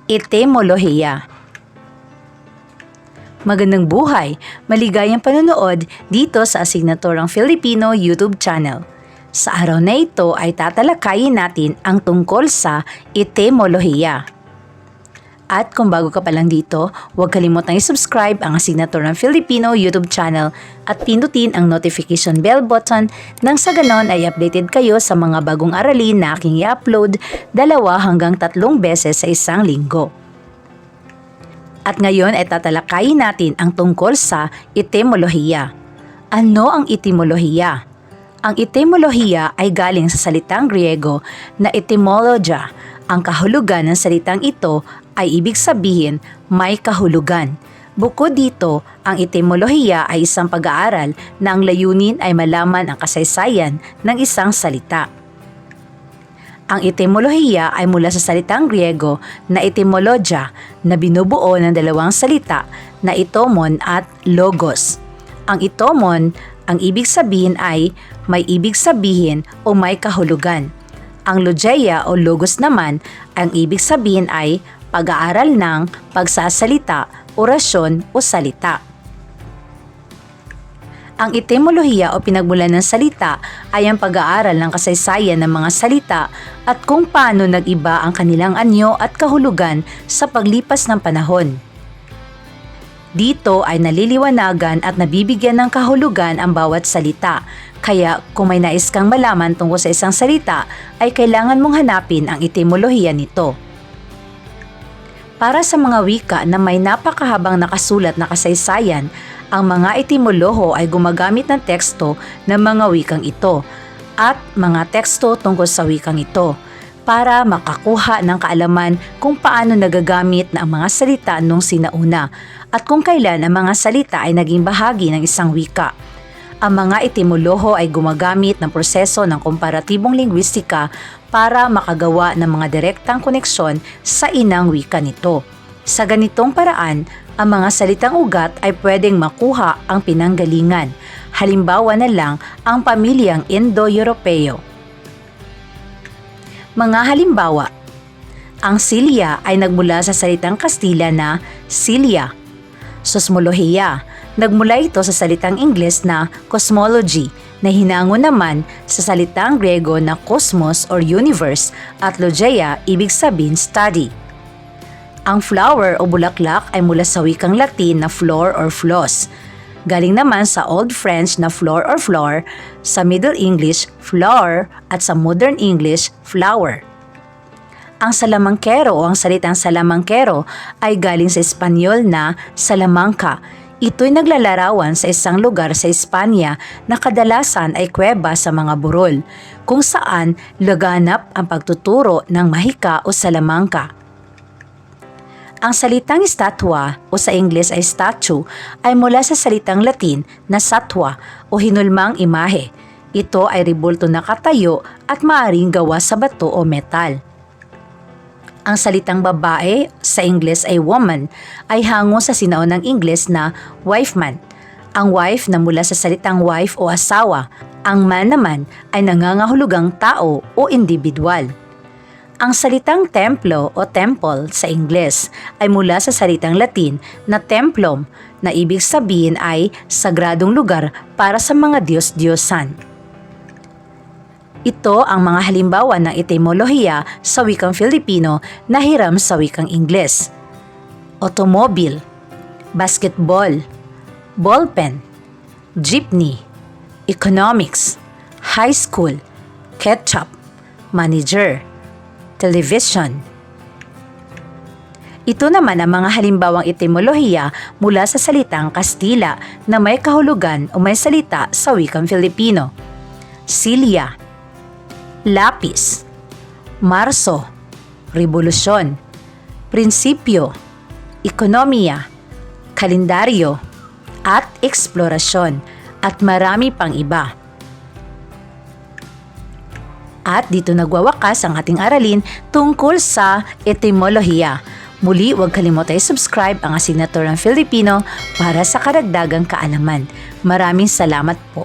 Etimolohiya. Magandang buhay, maligayang panonood dito sa Asignaturang Filipino YouTube channel. Sa araw na ito ay tatalakayin natin ang tungkol sa etimolohiya. At kung bago ka pa lang dito, huwag kalimutang i-subscribe ang Asignaturang Filipino YouTube channel at pindutin ang notification bell button nang sa ganon ay updated kayo sa mga bagong aralin na aking i-upload 2 hanggang 3 beses sa isang linggo. At ngayon ay tatalakayin natin ang tungkol sa etimolohiya. Ano ang etimolohiya? Ang etimolohiya ay galing sa salitang Griego na etymologia. Ang kahulugan ng salitang ito ay ibig sabihin may kahulugan. Bukod dito, ang etimolohiya ay isang pag-aaral na ang layunin ay malaman ang kasaysayan ng isang salita. Ang etimolohiya ay mula sa salitang Griego na etymologia na binubuo ng 2 salita na etomon at logos. Ang etomon, ang ibig sabihin ay may ibig sabihin o may kahulugan. Ang logeia o logos naman, ang ibig sabihin ay pag-aaral ng pagsasalita, orasyon o salita. Ang etimolohiya o pinagmulan ng salita ay ang pag-aaral ng kasaysayan ng mga salita at kung paano nag-iba ang kanilang anyo at kahulugan sa paglipas ng panahon. Dito ay naliliwanagan at nabibigyan ng kahulugan ang bawat salita, kaya kung may nais kang malaman tungkol sa isang salita, ay kailangan mong hanapin ang etimolohiya nito. Para sa mga wika na may napakahabang nakasulat na kasaysayan, ang mga etimoloho ay gumagamit ng teksto ng mga wikang ito at mga teksto tungkol sa wikang ito para makakuha ng kaalaman kung paano nagagamit na ang mga salita nung sinauna at kung kailan ang mga salita ay naging bahagi ng isang wika. Ang mga etimoloho ay gumagamit ng proseso ng komparatibong lingwistika para makagawa ng mga direktang koneksyon sa inang wika nito. Sa ganitong paraan, ang mga salitang ugat ay pwedeng makuha ang pinanggalingan. Halimbawa na lang ang pamilyang Indo-Europeo. Mga halimbawa, ang silya ay nagmula sa salitang Kastila na silya. Sosmolohiya, nagmula ito sa salitang Ingles na cosmology na hinango naman sa salitang Griego na cosmos or universe at logeia ibig sabihin study. Ang flower o bulaklak ay mula sa wikang Latin na flor or flos. Galing naman sa Old French na flor or floor, sa Middle English flower at sa Modern English flower. Ang salamangkero o ang salitang salamangkero ay galing sa Espanyol na Salamanca. Ito'y naglalarawan sa isang lugar sa Espanya na kadalasan ay kuweba sa mga burol, kung saan laganap ang pagtuturo ng mahika o salamangka. Ang salitang estatwa o sa Ingles ay statue ay mula sa salitang Latin na satwa o hinulmang imahe. Ito ay rebulto na katayo at maaaring gawa sa bato o metal. Ang salitang babae sa Ingles ay woman ay hango sa sinaunang Ingles na wifeman. Ang wife na mula sa salitang wife o asawa. Ang man naman ay nangangahulugang tao o individual. Ang salitang templo o temple sa Ingles ay mula sa salitang Latin na templum na ibig sabihin ay sagradong lugar para sa mga Diyos-Diyosan. Ito ang mga halimbawa ng etimolohiya sa wikang Filipino na hiram sa wikang Ingles. Automobile, basketball, ballpen, jeepney, economics, high school, ketchup, manager, television. Ito naman ang mga halimbawang etimolohiya mula sa salitang Kastila na may kahulugan o may salita sa wikang Filipino. Silya, lapis, marso, revolusyon, prinsipyo, ekonomiya, kalendaryo, at eksplorasyon, at marami pang iba. At dito nagwawakas ang ating aralin tungkol sa etimolohiya. Muli, huwag kalimutang i-subscribe ang Asignaturang Filipino para sa karagdagang kaalaman. Maraming salamat po.